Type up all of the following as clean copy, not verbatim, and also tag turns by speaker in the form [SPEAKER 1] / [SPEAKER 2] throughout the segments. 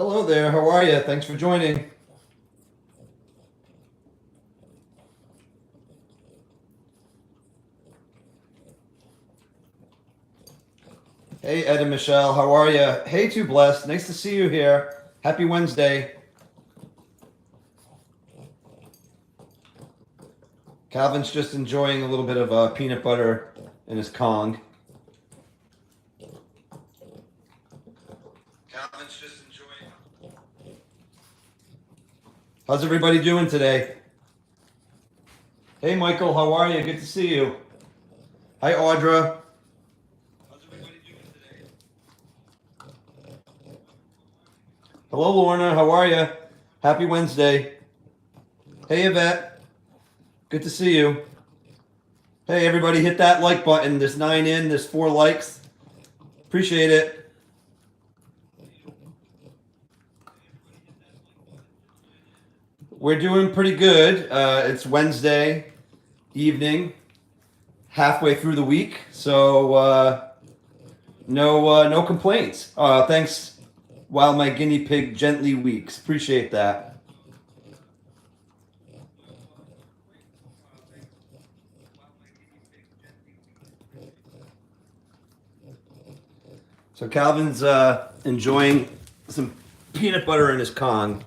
[SPEAKER 1] Hello there, how are you? Thanks for joining. Hey, Ed and Michelle, how are you? Hey, Too Blessed, nice to see you here. Happy Wednesday. Calvin's just enjoying a little bit of peanut butter in his Kong. Calvin's just enjoying. How's everybody doing today? Hey, Michael, how are you? Good to see you. Hi, Audra. How's everybody doing today? Hello, Lorna, how are you? Happy Wednesday. Hey, Yvette. Good to see you. Hey, everybody, hit that like button. There's 9 in, there's 4 likes. Appreciate it. We're doing pretty good. It's Wednesday evening, halfway through the week, so no complaints. Thanks, while my guinea pig gently weeks. Appreciate that. So Calvin's enjoying some peanut butter in his Kong.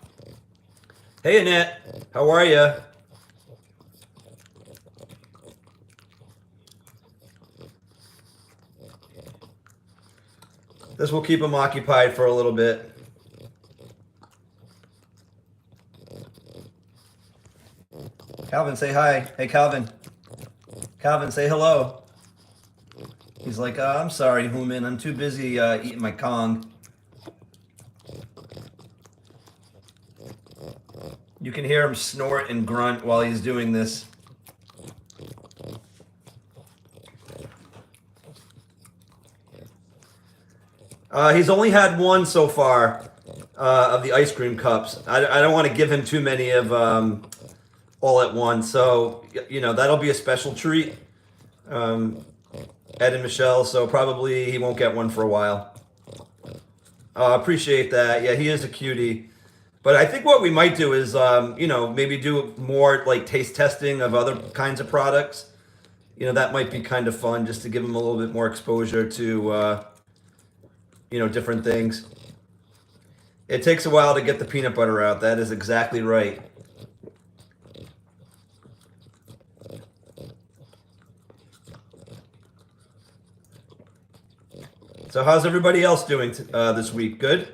[SPEAKER 1] Hey, Annette, how are you? This will keep him occupied for a little bit. Calvin, say hi. Hey, Calvin. Calvin, say hello. He's like, I'm sorry, Human. I'm too busy eating my Kong. You can hear him snort and grunt while he's doing this. He's only had one so far of the ice cream cups. I don't want to give him too many of all at once. So, that'll be a special treat. Ed and Michelle, so probably he won't get one for a while. Appreciate that. Yeah, he is a cutie. But I think what we might do is, maybe do more like taste testing of other kinds of products. That might be kind of fun just to give him a little bit more exposure to, different things. It takes a while to get the peanut butter out. That is exactly right. So how's everybody else doing this week? Good?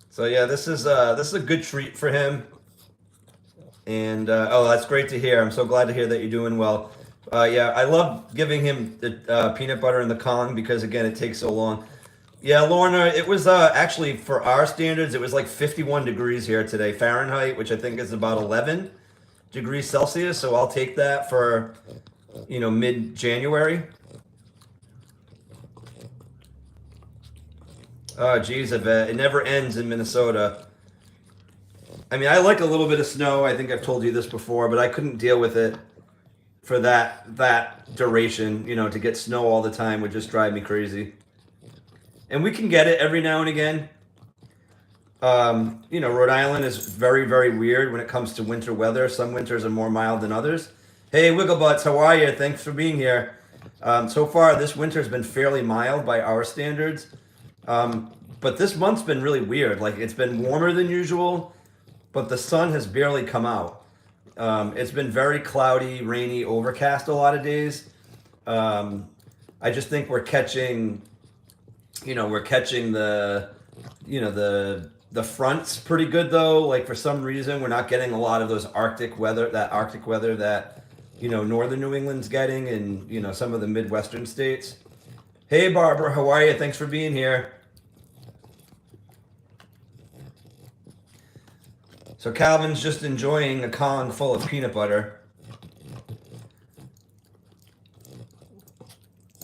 [SPEAKER 1] So yeah, this is a good treat for him. And that's great to hear. I'm so glad to hear that you're doing well. Yeah, I love giving him the peanut butter in the Kong because again, it takes so long. Yeah, Lorna, it was actually for our standards, it was like 51 degrees here today, Fahrenheit, which I think is about 11 degrees Celsius. So I'll take that for mid-January. Oh, geez, I bet. It never ends in Minnesota. I mean, I like a little bit of snow. I think I've told you this before, but I couldn't deal with it for that duration. To get snow all the time would just drive me crazy. And we can get it every now and again. Rhode Island is very, very weird when it comes to winter weather. Some winters are more mild than others. Hey, Wigglebutts, how are you? Thanks for being here. So far, this winter has been fairly mild by our standards. But this month's been really weird. Like, it's been warmer than usual, but the sun has barely come out. It's been very cloudy, rainy, overcast a lot of days. I just think we're catching the, the fronts pretty good though. Like for some reason, we're not getting a lot of those Arctic weather that, northern New England's getting and, some of the Midwestern states. Hey, Barbara, how are you? Thanks for being here. So Calvin's just enjoying a Kong full of peanut butter.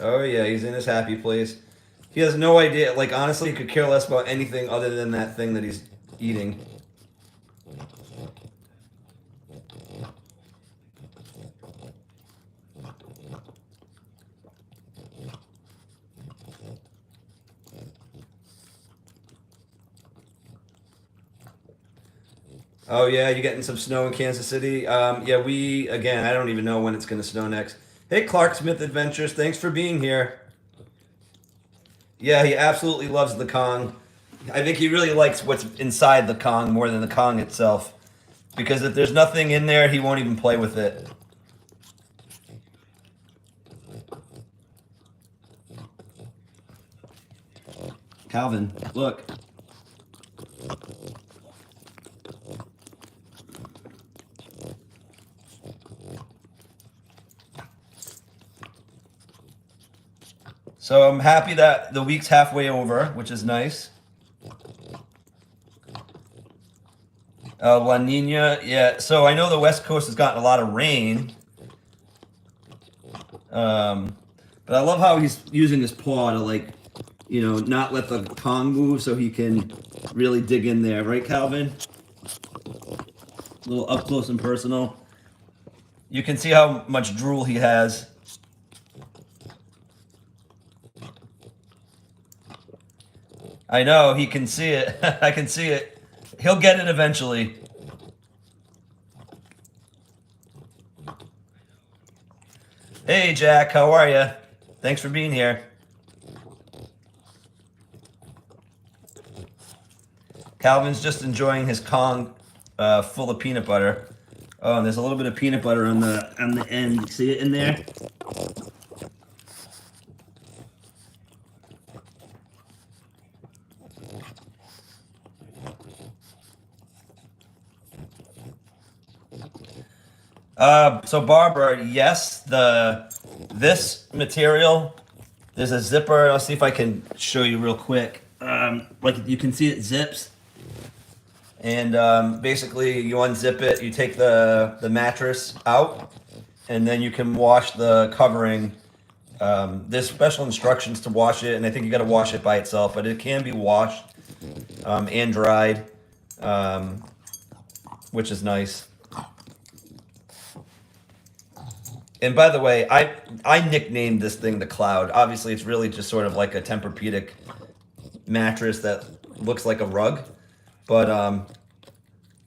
[SPEAKER 1] Oh yeah, he's in his happy place. He has no idea. Like honestly, he could care less about anything other than that thing that he's eating. Oh yeah, you getting some snow in Kansas City? Yeah, we again. I don't even know when it's going to snow next. Hey, Clark Smith Adventures, thanks for being here. Yeah, he absolutely loves the Kong. I think he really likes what's inside the Kong more than the Kong itself. Because if there's nothing in there, he won't even play with it. Calvin, look. So I'm happy that the week's halfway over, which is nice. La Nina, yeah. So I know the West Coast has gotten a lot of rain. But I love how he's using his paw to, like, you know, not let the Kong move so he can really dig in there. Right, Calvin? A little up close and personal. You can see how much drool he has. I know, he can see it. I can see it. He'll get it eventually. Hey, Jack, how are you? Thanks for being here. Calvin's just enjoying his Kong full of peanut butter. Oh, and there's a little bit of peanut butter on the end. See it in there? So Barbara, yes, this material, there's a zipper. I'll see if I can show you real quick. Like you can see it zips. And basically you unzip it, you take the mattress out, and then you can wash the covering. There's special instructions to wash it, and I think you got to wash it by itself, but it can be washed and dried, which is nice. And by the way, I nicknamed this thing the Cloud. Obviously, it's really just sort of like a Tempur-Pedic mattress that looks like a rug, but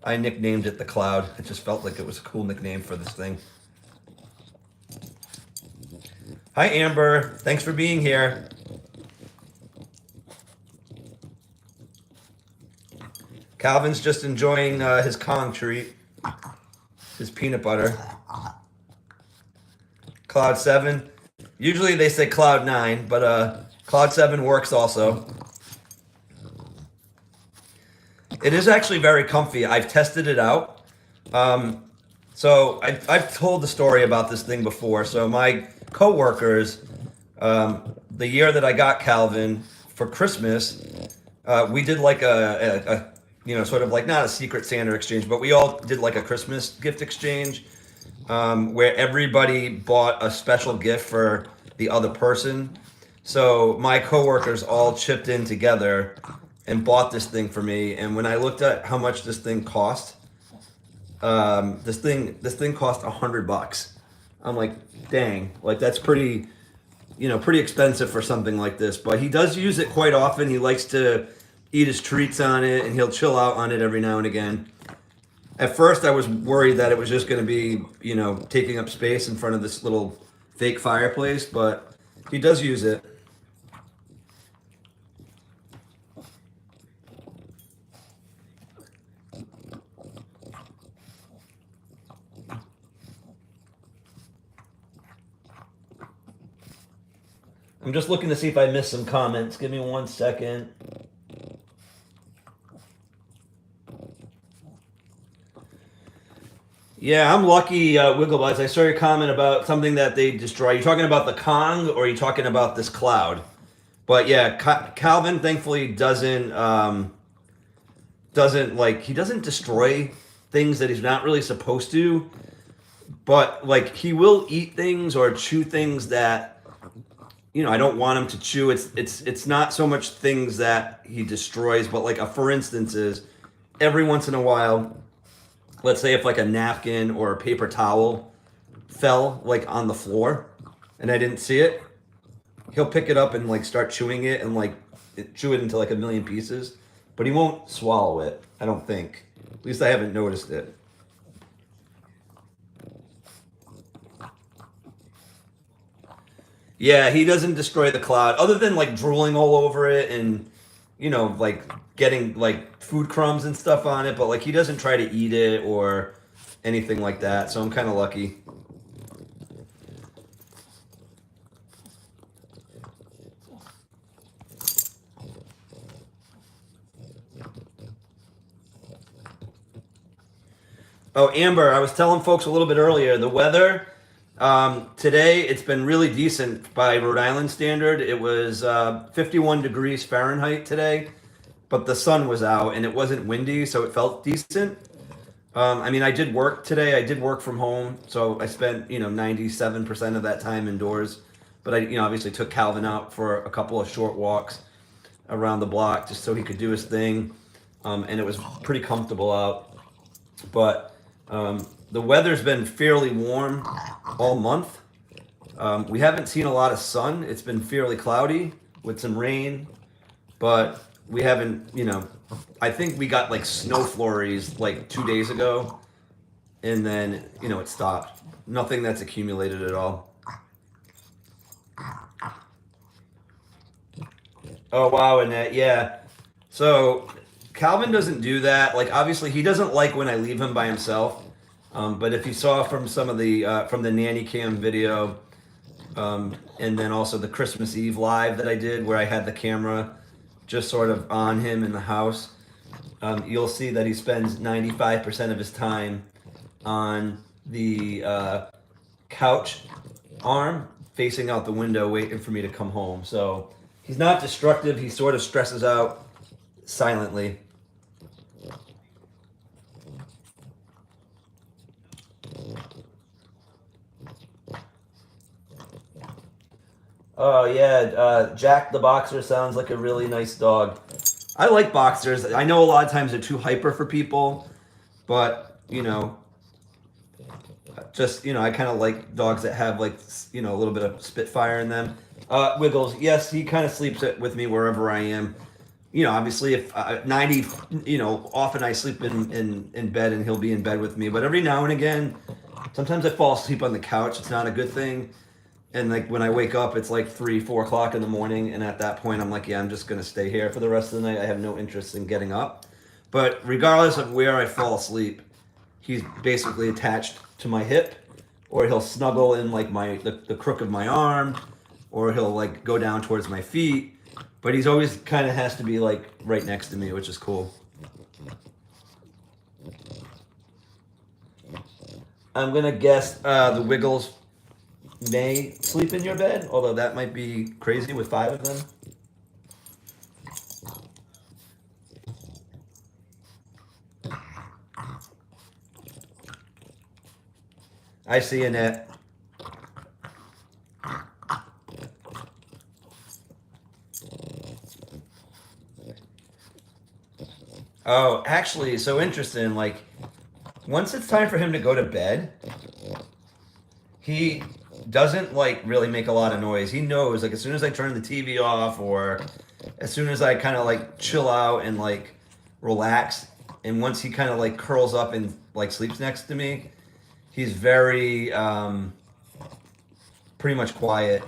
[SPEAKER 1] I nicknamed it the Cloud. It just felt like it was a cool nickname for this thing. Hi, Amber. Thanks for being here. Calvin's just enjoying his Kong treat, his peanut butter. Cloud 7. Usually they say Cloud 9, but Cloud 7 works also. It is actually very comfy. I've tested it out. So I've told the story about this thing before. So my coworkers, the year that I got Calvin for Christmas, we did like a you know, sort of like not a secret Santa exchange, but we all did like a Christmas gift exchange. Where everybody bought a special gift for the other person. So my coworkers all chipped in together and bought this thing for me. And when I looked at how much this thing cost, this thing cost $100. I'm like, dang, like that's pretty, you know, pretty expensive for something like this. But he does use it quite often. He likes to eat his treats on it, and he'll chill out on it every now and again. At first, I was worried that it was just going to be, you know, taking up space in front of this little fake fireplace, but he does use it. I'm just looking to see if I missed some comments. Give me 1 second. Yeah, I'm lucky, Wigglebutts. I saw your comment about something that they destroy. Are you talking about the Kong, or are you talking about this Cloud? But yeah, Calvin thankfully doesn't like, he doesn't destroy things that he's not really supposed to. But like he will eat things or chew things that, I don't want him to chew. It's not so much things that he destroys, but like for instance is every once in a while, let's say if like a napkin or a paper towel fell like on the floor and I didn't see it, he'll pick it up and like start chewing it and like chew it into like a million pieces, but he won't swallow it, I don't think. At least I haven't noticed it. Yeah, he doesn't destroy the cloud other than like drooling all over it and like getting like food crumbs and stuff on it, but like he doesn't try to eat it or anything like that. So I'm kind of lucky. Oh, Amber, I was telling folks a little bit earlier, the weather today, it's been really decent by Rhode Island standard. It was 51 degrees Fahrenheit today, but the sun was out and it wasn't windy, so it felt decent. I mean, I did work today. I did work from home, so I spent 97% of that time indoors. But I obviously took Calvin out for a couple of short walks around the block just so he could do his thing, and it was pretty comfortable out. But the weather's been fairly warm all month. We haven't seen a lot of sun. It's been fairly cloudy with some rain, but we haven't, I think we got like snow flurries like 2 days ago, and then, it stopped. Nothing that's accumulated at all. Oh, wow, Annette, yeah. So Calvin doesn't do that. Like, obviously, he doesn't like when I leave him by himself. But if you saw from some of the from the nanny cam video, and then also the Christmas Eve live that I did, where I had the camera just sort of on him in the house, you'll see that he spends 95% of his time on the couch arm facing out the window, waiting for me to come home. So he's not destructive. He sort of stresses out silently. Oh yeah, Jack the Boxer sounds like a really nice dog. I like boxers. I know a lot of times they're too hyper for people, but just I kind of like dogs that have like a little bit of spitfire in them. Wiggles, yes, he kind of sleeps with me wherever I am. Obviously, if 90, often I sleep in bed and he'll be in bed with me. But every now and again, sometimes I fall asleep on the couch. It's not a good thing. And like when I wake up, it's like 3, 4 o'clock in the morning. And at that point, I'm like, yeah, I'm just going to stay here for the rest of the night. I have no interest in getting up. But regardless of where I fall asleep, he's basically attached to my hip, or he'll snuggle in like the crook of my arm, or he'll like go down towards my feet. But he's always kind of has to be like right next to me, which is cool. I'm gonna guess the Wiggles may sleep in your bed, although that might be crazy with 5 of them. I see Annette. Oh, actually, so interesting. Like, once it's time for him to go to bed, he doesn't like really make a lot of noise. He knows, like, as soon as I turn the TV off, or as soon as I kind of like chill out and like relax, and once he kind of like curls up and like sleeps next to me, he's very pretty much quiet.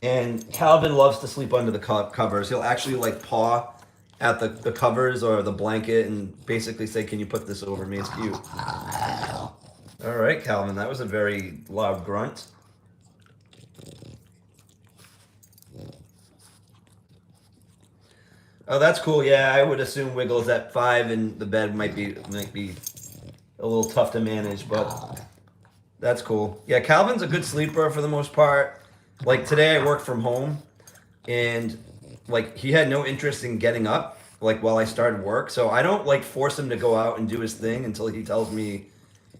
[SPEAKER 1] And Calvin loves to sleep under the covers. He'll actually like paw at the covers or the blanket and basically say, "Can you put this over me?" It's cute. All right, Calvin, that was a very loud grunt. Oh, that's cool. Yeah, I would assume Wiggles at 5 in the bed might be a little tough to manage, but that's cool. Yeah, Calvin's a good sleeper for the most part. Like today, I worked from home, and like he had no interest in getting up like while I started work, so I don't like force him to go out and do his thing until he tells me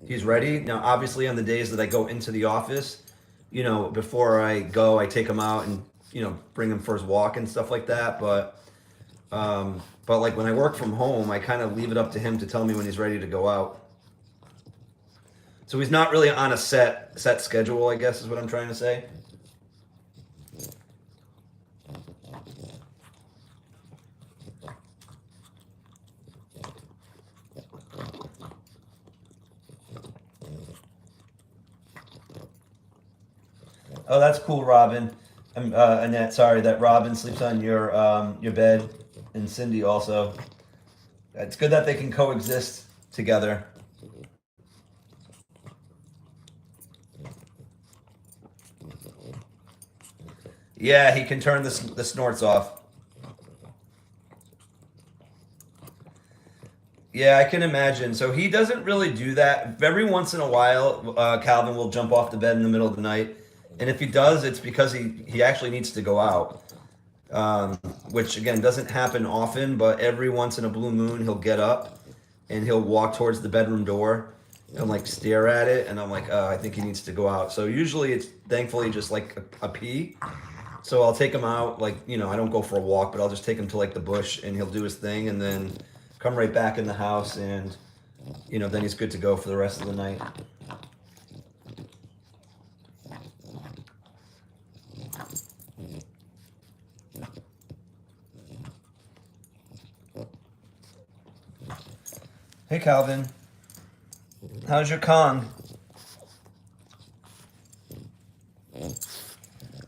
[SPEAKER 1] he's ready. Now, obviously, on the days that I go into the office, before I go, I take him out and you know, bring him for his walk and stuff like that. But like when I work from home, I kind of leave it up to him to tell me when he's ready to go out. So he's not really on a set schedule, I guess is what I'm trying to say. Oh, that's cool, Robin. Annette, sorry that Robin sleeps on your bed, and Cindy also. It's good that they can coexist together. Yeah, he can turn the snorts off. Yeah, I can imagine. So he doesn't really do that. Every once in a while, Calvin will jump off the bed in the middle of the night, and if he does, it's because he actually needs to go out. Which again doesn't happen often, but every once in a blue moon he'll get up and he'll walk towards the bedroom door and like stare at it, and I'm like, oh, I think he needs to go out. So usually it's thankfully just like a pee. So I'll take him out, like, you know, I don't go for a walk, but I'll just take him to like the bush and he'll do his thing and then come right back in the house, and you know, then he's good to go for the rest of the night. Hey Calvin, how's your Kong?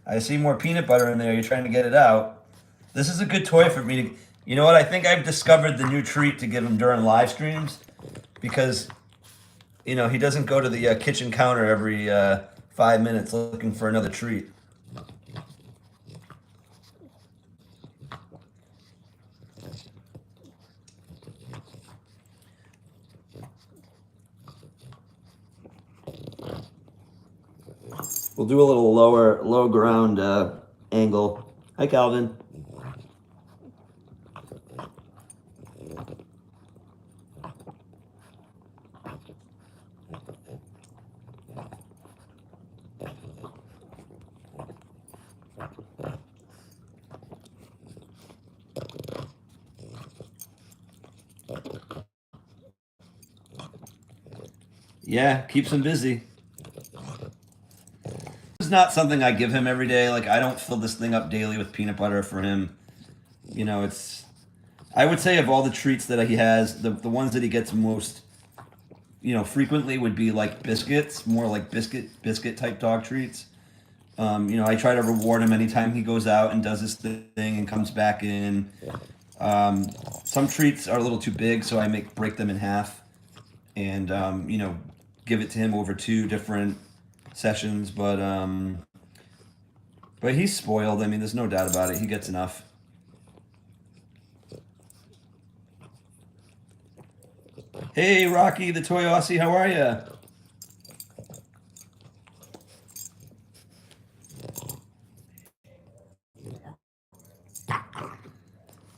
[SPEAKER 1] I see more peanut butter in there. You're trying to get it out. This is a good toy for me to. You know what? I think I've discovered the new treat to give him during live streams, because, you know, he doesn't go to the kitchen counter every 5 minutes looking for another treat. We'll do a little low ground angle. Hi, Calvin. Yeah, keeps him busy. It's not something I give him every day. Like, I don't fill this thing up daily with peanut butter for him. You know, it's. I would say of all the treats that he has, the ones that he gets most, you know, frequently would be like biscuits, more like biscuit type dog treats. You know, I try to reward him anytime he goes out and does his thing and comes back in. Some treats are a little too big, so I break them in half, and you know, give it to him over 2 different sessions. But he's spoiled. I mean, there's no doubt about it. He gets enough. Hey, Rocky, the toy Aussie, how are you?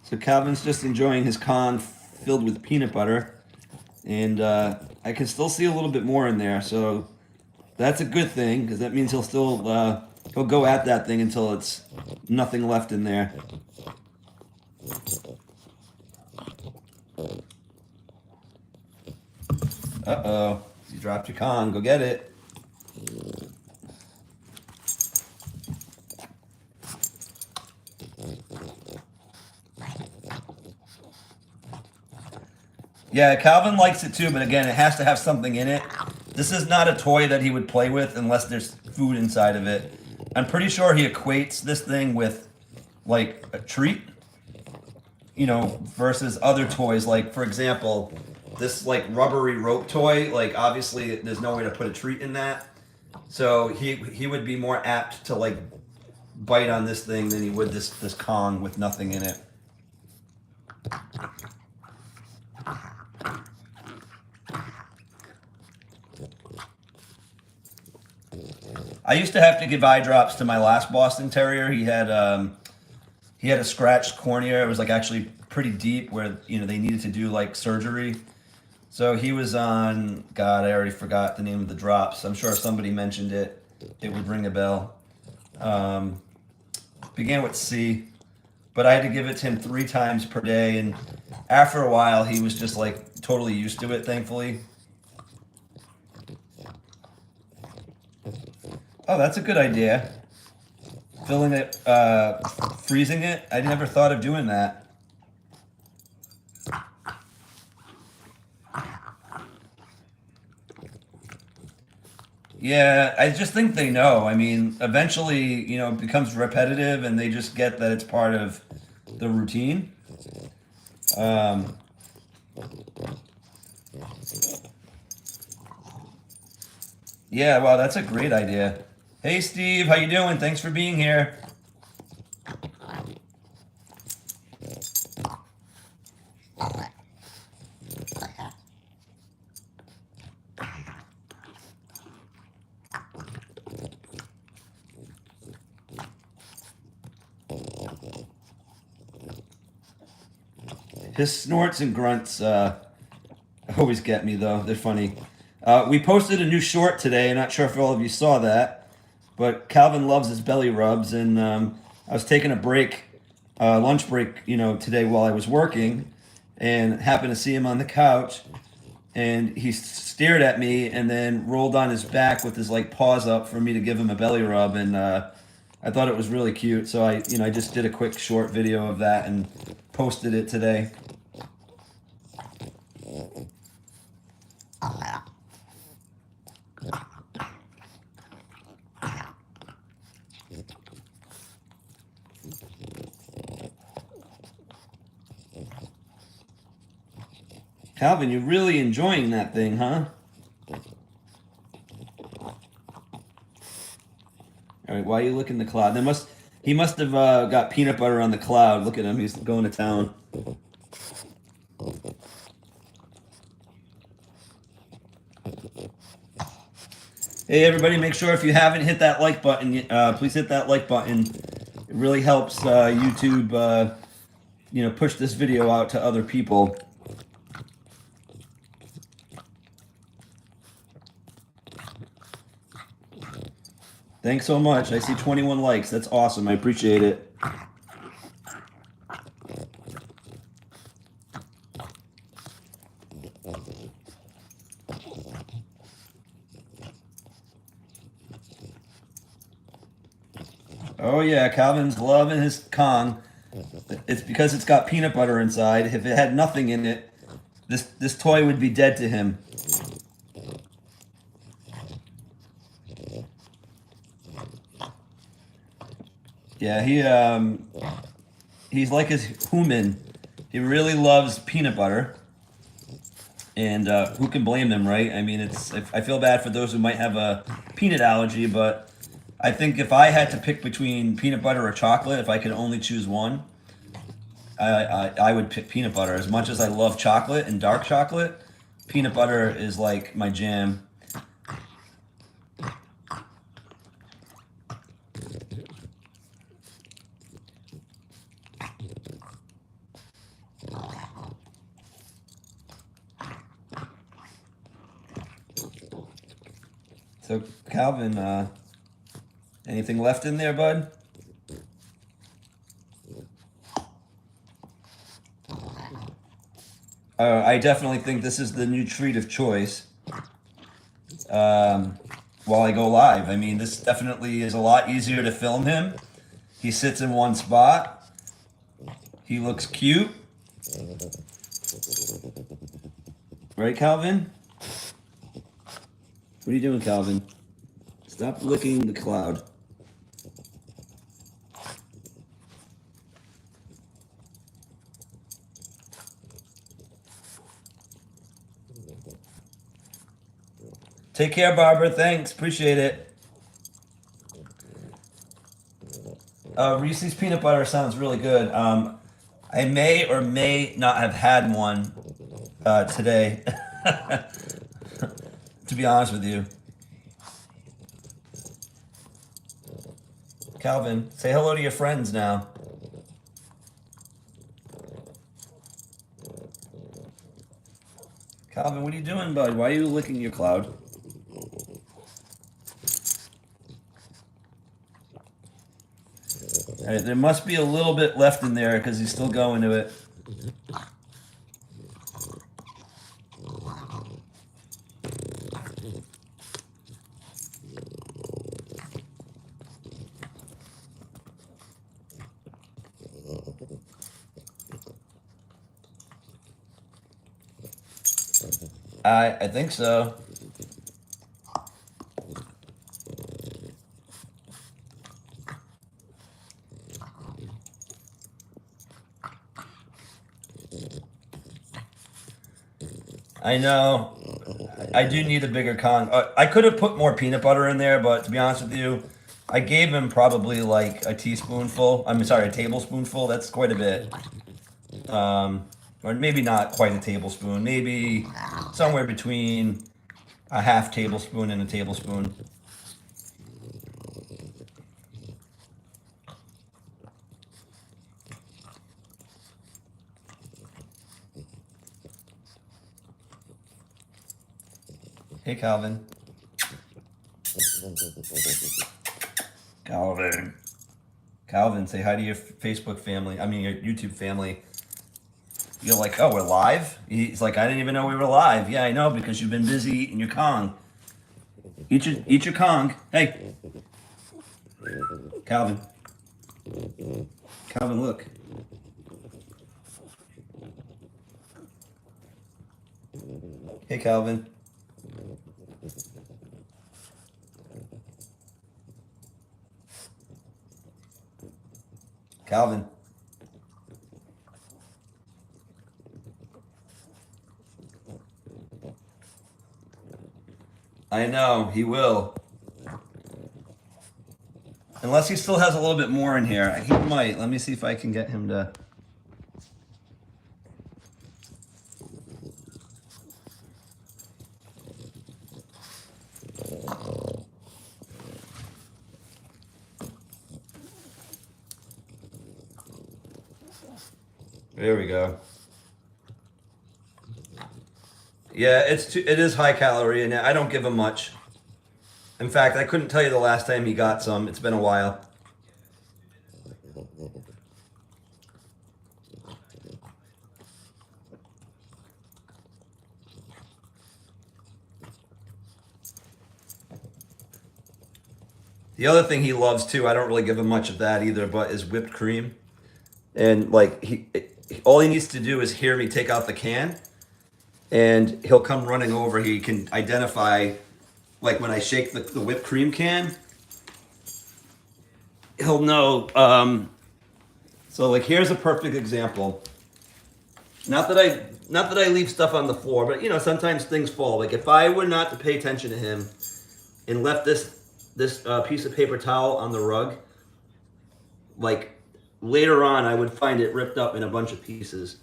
[SPEAKER 1] So Calvin's just enjoying his Kong filled with peanut butter, and I can still see a little bit more in there. So that's a good thing, because that means he'll go at that thing until it's nothing left in there. Uh-oh, you dropped your Kong. Go get it. Yeah, Calvin likes it too, but again, it has to have something in it. This is not a toy that he would play with unless there's food inside of it. I'm pretty sure he equates this thing with like a treat, you know, versus other toys. Like, for example, this like rubbery rope toy, like obviously there's no way to put a treat in that. So he would be more apt to like bite on this thing than he would this Kong with nothing in it. I used to have to give eye drops to my last Boston Terrier. He had a scratched cornea. It was like actually pretty deep, where, you know, they needed to do like surgery. So he was on, God, I already forgot the name of the drops. I'm sure if somebody mentioned it, it would ring a bell. Began with C, but I had to give it to him 3 times per day, and after a while, he was just like totally used to it, thankfully. Oh, that's a good idea. Filling it, freezing it. I never thought of doing that. Yeah, I just think they know. I mean, eventually, you know, it becomes repetitive and they just get that it's part of the routine. Um, yeah, wow, that's a great idea. Hey, Steve, how you doing? Thanks for being here. His snorts and grunts always get me, though. They're funny. We posted a new short today. I'm not sure if all of you saw that, but Calvin loves his belly rubs, and I was taking a break, lunch break, you know, today while I was working, and happened to see him on the couch, and he stared at me and then rolled on his back with his like paws up for me to give him a belly rub, and I thought it was really cute. So I just did a quick short video of that and posted it today. Calvin, you're really enjoying that thing, huh? All right, why are you looking at the cloud? He must have got peanut butter on the cloud. Look at him, he's going to town. Hey everybody, make sure if you haven't hit that like button, please hit that like button. It really helps YouTube, push this video out to other people. Thanks so much. I see 21 likes. That's awesome. I appreciate it. Oh yeah, Calvin's loving his Kong. It's because it's got peanut butter inside. If it had nothing in it, this toy would be dead to him. Yeah, he's like his human. He really loves peanut butter, and who can blame him, right? I mean, I feel bad for those who might have a peanut allergy, but I think if I had to pick between peanut butter or chocolate, if I could only choose one, I would pick peanut butter. As much as I love chocolate and dark chocolate, peanut butter is like my jam. So Calvin, anything left in there, bud? I definitely think this is the new treat of choice while I go live. I mean, this definitely is a lot easier to film him. He sits in one spot. He looks cute. Right, Calvin? What are you doing, Calvin? Stop licking the cloud. Take care, Barbara. Thanks. Appreciate it. Reese's peanut butter sounds really good. I may or may not have had one today, to be honest with you. Calvin, say hello to your friends now. Calvin, what are you doing, bud? Why are you licking your cloud? All right, there must be a little bit left in there because he's still going to it. I think so. I know. I do need a bigger Kong. I could have put more peanut butter in there, but to be honest with you, I gave him probably like a teaspoonful. I'm sorry, a tablespoonful. That's quite a bit. Or maybe not quite a tablespoon. Maybe somewhere between a half tablespoon and a tablespoon. Hey, Calvin. Calvin. Calvin, say hi to your Facebook family. I mean, your YouTube family. You're like, oh, we're live? He's like, I didn't even know we were live. Yeah, I know, because you've been busy eating your Kong. Eat your Kong. Hey. Calvin. Calvin, look. Hey, Calvin. Calvin. I know, he will. Unless he still has a little bit more in here. He might. Let me see if I can get him to... There we go. Yeah, it is high calorie, and I don't give him much. In fact, I couldn't tell you the last time he got some. It's been a while. The other thing he loves too, I don't really give him much of that either, but is whipped cream. And like all he needs to do is hear me take out the can, and he'll come running over. He can identify, like when I shake the whipped cream can, he'll know. So like here's a perfect example. Not that I leave stuff on the floor, but you know sometimes things fall. Like if I were not to pay attention to him and left this piece of paper towel on the rug, like later on I would find it ripped up in a bunch of pieces.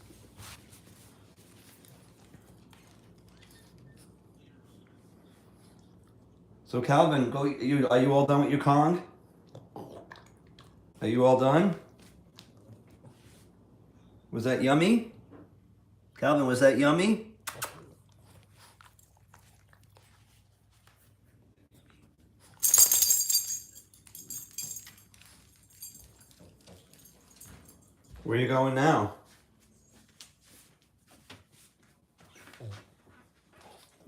[SPEAKER 1] So Calvin, are you all done with your Kong? Are you all done? Was that yummy? Calvin, was that yummy? Where are you going now?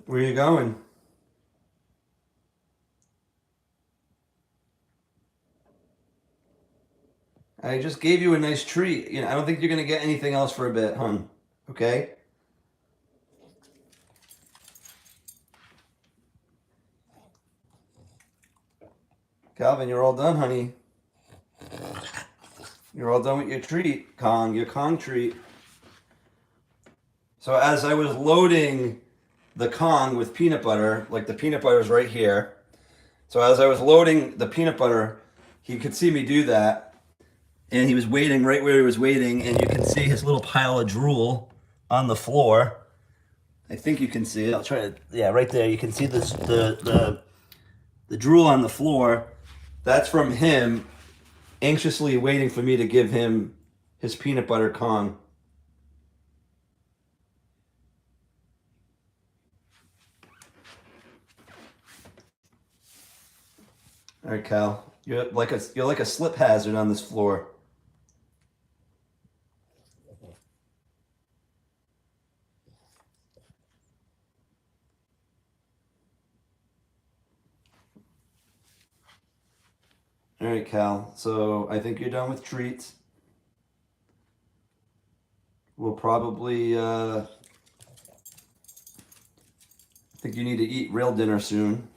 [SPEAKER 1] Where are you going? I just gave you a nice treat. You know, I don't think you're gonna get anything else for a bit, hon. Okay? Calvin, you're all done, honey. You're all done with your treat, Kong, your Kong treat. So as I was loading the Kong with peanut butter, like the peanut butter is right here. So as I was loading the peanut butter, he could see me do that. And he was waiting right where he was waiting, and you can see his little pile of drool on the floor. I think you can see it. I'll try to, yeah, right there. You can see this, the drool on the floor. That's from him anxiously waiting for me to give him his peanut butter Kong. All right, Cal. You're like a slip hazard on this floor. All right, Cal. So I think you're done with treats. We'll probably, I think you need to eat real dinner soon.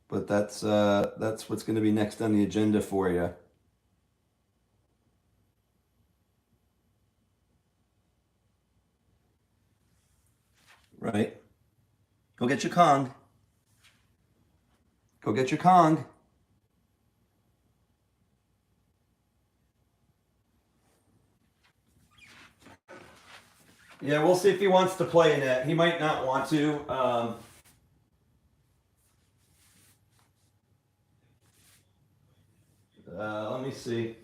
[SPEAKER 1] But that's what's going to be next on the agenda for you. Right? Go get your Kong. Go get your Kong. Yeah, we'll see if he wants to play in it. He might not want to. Let me see.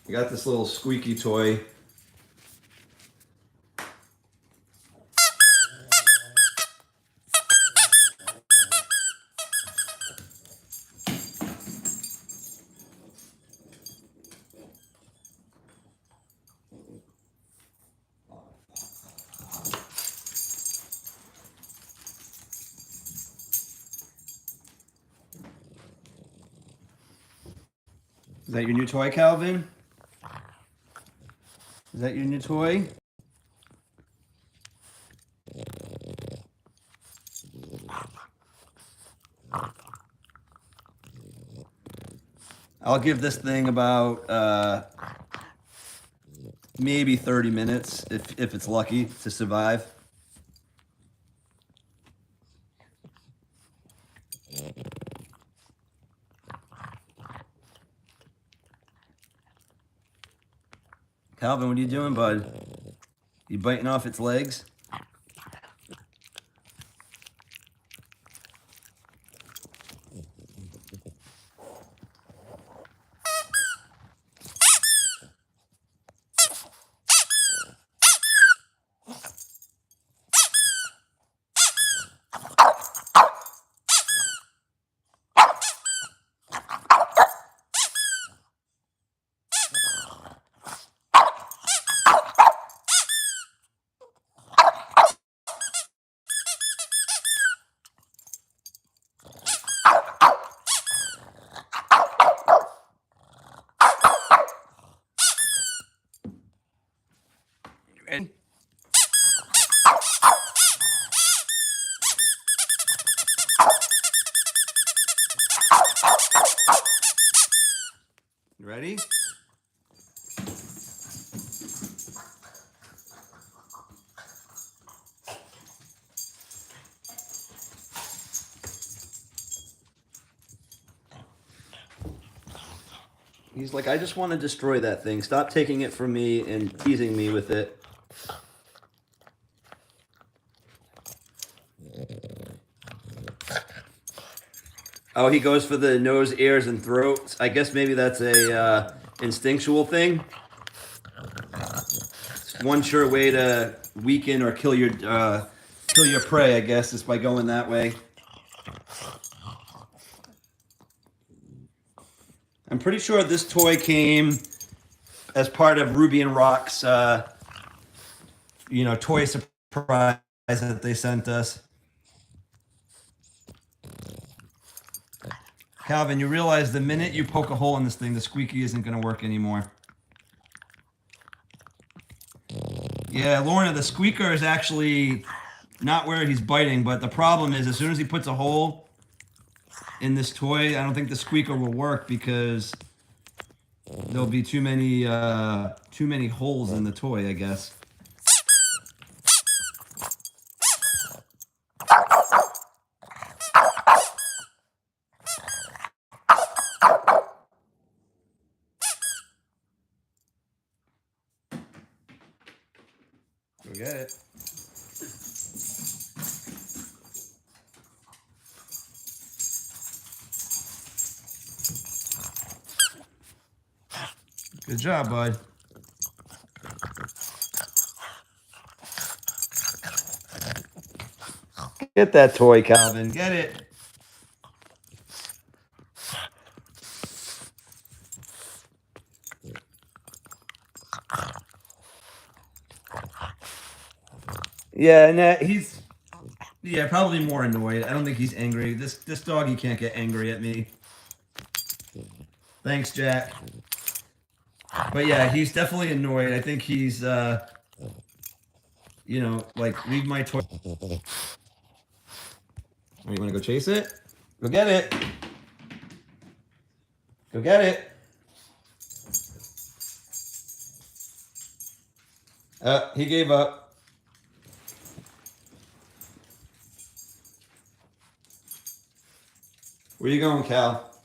[SPEAKER 1] I got this little squeaky toy. Is that your new toy, Calvin? Is that your new toy? I'll give this thing about maybe 30 minutes if it's lucky to survive. Calvin, what are you doing, bud? You biting off its legs? And ready? He's like, I just want to destroy that thing. Stop taking it from me and teasing me with it. Oh, he goes for the nose, ears, and throat. I guess maybe that's a instinctual thing. It's one sure way to weaken or kill your prey, I guess, is by going that way. I'm pretty sure this toy came as part of Ruby and Rock's, toy surprise that they sent us. Calvin, you realize the minute you poke a hole in this thing, the squeaky isn't going to work anymore. Yeah, Lorna, the squeaker is actually not where he's biting, but the problem is as soon as he puts a hole in this toy, I don't think the squeaker will work because there'll be too many holes in the toy, I guess. Go get it. Good job, bud. Get that toy, Calvin. Get it. Yeah, and he's probably more annoyed. I don't think he's angry. This dog, he can't get angry at me. Thanks, Jack. But yeah, he's definitely annoyed. I think he's you know, like, leave my toy. Oh, you want to go chase it? Go get it. Go get it. He gave up. Where you going, Cal?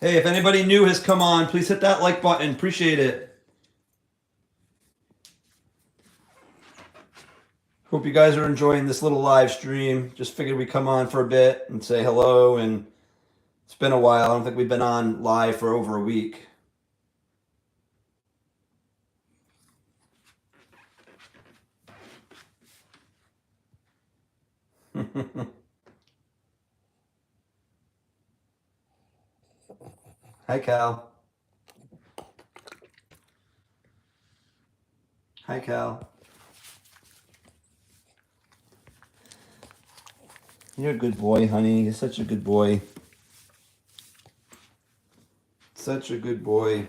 [SPEAKER 1] Hey, if anybody new has come on, please hit that like button. Appreciate it. Hope you guys are enjoying this little live stream. Just figured we'd come on for a bit and say hello. And it's been a while. I don't think we've been on live for over a week. Hi, Cal. Hi, Cal. You're a good boy, honey. You're such a good boy. Such a good boy.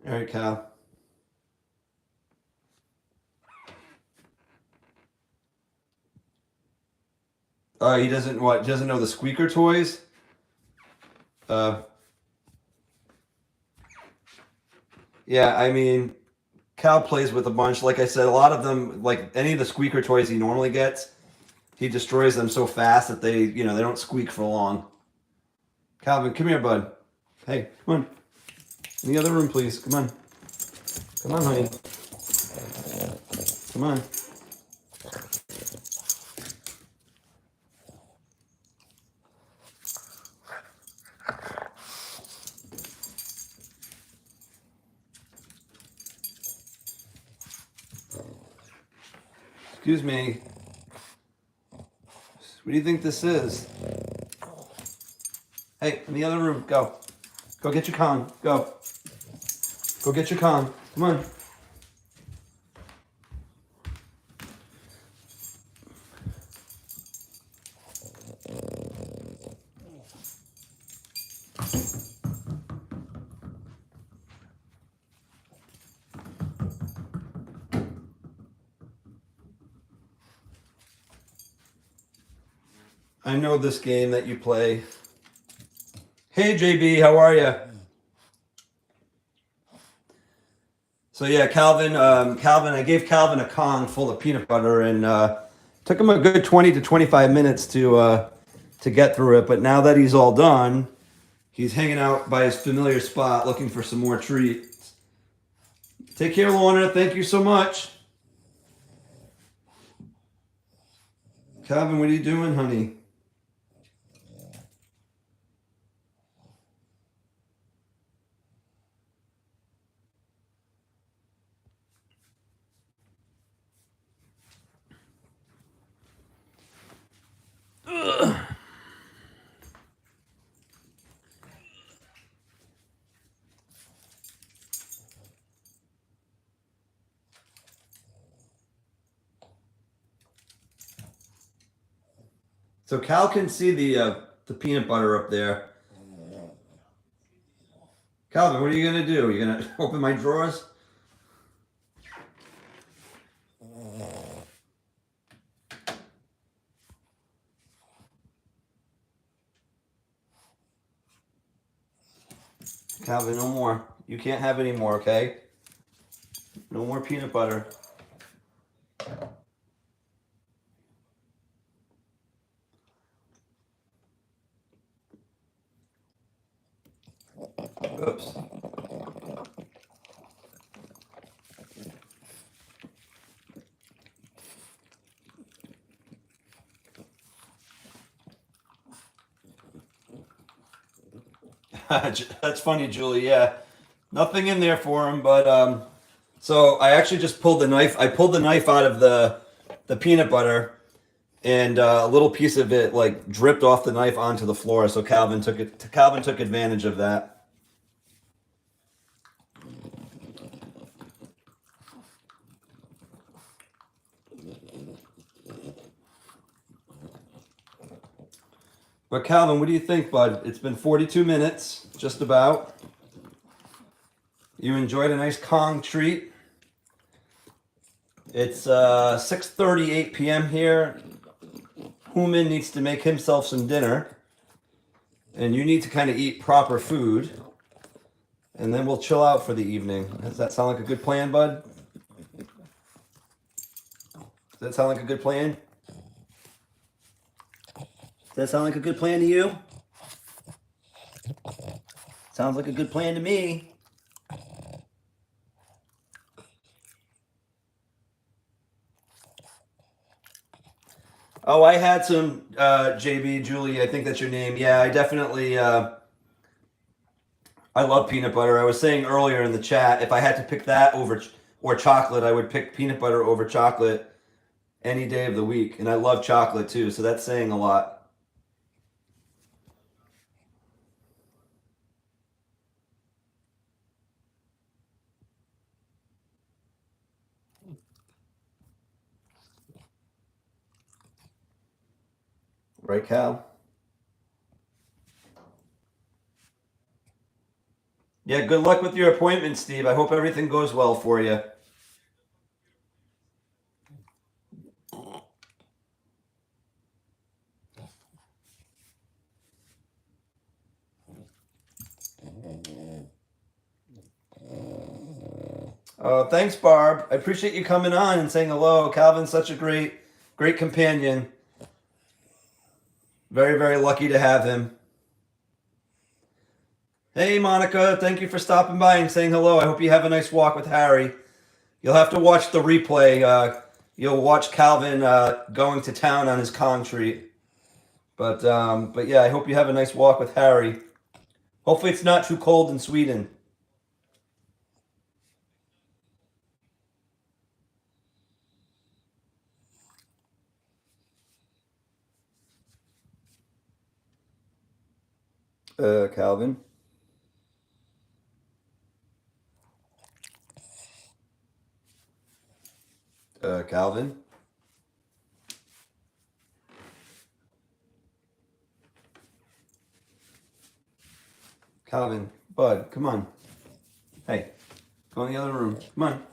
[SPEAKER 1] All right, Cal. He doesn't what? Doesn't know the squeaker toys? Yeah, I mean, Cal plays with a bunch. Like I said, a lot of them, like any of the squeaker toys he normally gets, he destroys them so fast that they, you know, they don't squeak for long. Calvin, come here, bud. Hey, come on. In the other room, please. Come on. Come on, honey. Come on. Excuse me. What do you think this is? Hey, in the other room. Go. Go get your con. Go. Go get your con. Come on. I know this game that you play. Hey, JB, how are you? So yeah, Calvin, I gave Calvin a Kong full of peanut butter, and took him a good 20 to 25 minutes to get through it. But now that he's all done, he's hanging out by his familiar spot looking for some more treats. Take care, Lorna. Thank you so much. Calvin, what are you doing, honey? So Cal can see the peanut butter up there. Calvin, what are you gonna do? You gonna open my drawers? Calvin, no more. You can't have any more, okay? No more peanut butter. Oops. That's funny, Julie. Yeah, nothing in there for him. But so I actually just pulled the knife. I pulled the knife out of the peanut butter, and a little piece of it like dripped off the knife onto the floor. So Calvin took advantage of that. But Calvin, what do you think, bud? It's been 42 minutes, just about. You enjoyed a nice Kong treat. It's 6:38 p.m. here. Human needs to make himself some dinner. And you need to kind of eat proper food. And then we'll chill out for the evening. Does that sound like a good plan, bud? Does that sound like a good plan? Does that sound like a good plan to you? Sounds like a good plan to me. Oh, I had some, JB, Julie, I think that's your name. Yeah, I definitely, I love peanut butter. I was saying earlier in the chat, if I had to pick that over, or chocolate, I would pick peanut butter over chocolate any day of the week. And I love chocolate too, so that's saying a lot. Right, Cal? Yeah, good luck with your appointment, Steve. I hope everything goes well for you. Thanks, Barb. I appreciate you coming on and saying hello. Calvin's such a great companion. Very, very lucky to have him. Hey, Monica. Thank you for stopping by and saying hello. I hope you have a nice walk with Harry. You'll have to watch the replay. You'll watch Calvin going to town on his Kong treat. But yeah, I hope you have a nice walk with Harry. Hopefully it's not too cold in Sweden. Calvin. Calvin. Calvin. Bud, come on. Hey, go in the other room. Come on.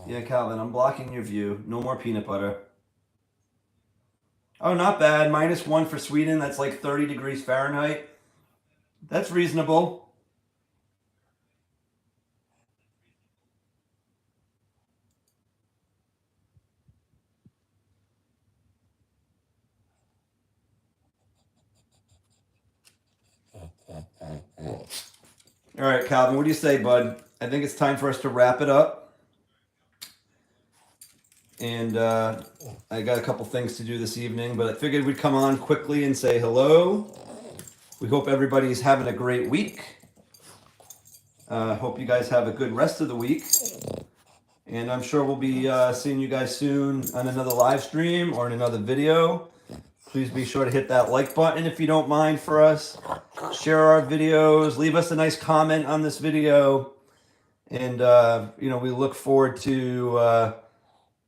[SPEAKER 1] Yeah, Calvin, I'm blocking your view. No more peanut butter. Oh, not bad. -1 for Sweden. That's like 30 degrees Fahrenheit. That's reasonable. All right, Calvin, what do you say, bud? I think it's time for us to wrap it up. And I got a couple things to do this evening, but I figured we'd come on quickly and say hello. We hope everybody's having a great week. Hope you guys have a good rest of the week. And I'm sure we'll be seeing you guys soon on another live stream or in another video. Please be sure to hit that like button if you don't mind for us. Share our videos. Leave us a nice comment on this video. And, we look forward to,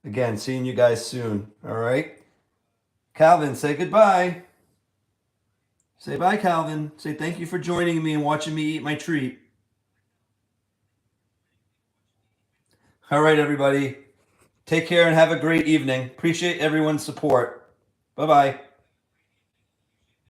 [SPEAKER 1] again, seeing you guys soon. All right? Calvin, say goodbye. Say bye, Calvin. Say thank you for joining me and watching me eat my treat. All right, everybody. Take care and have a great evening. Appreciate everyone's support. Bye-bye.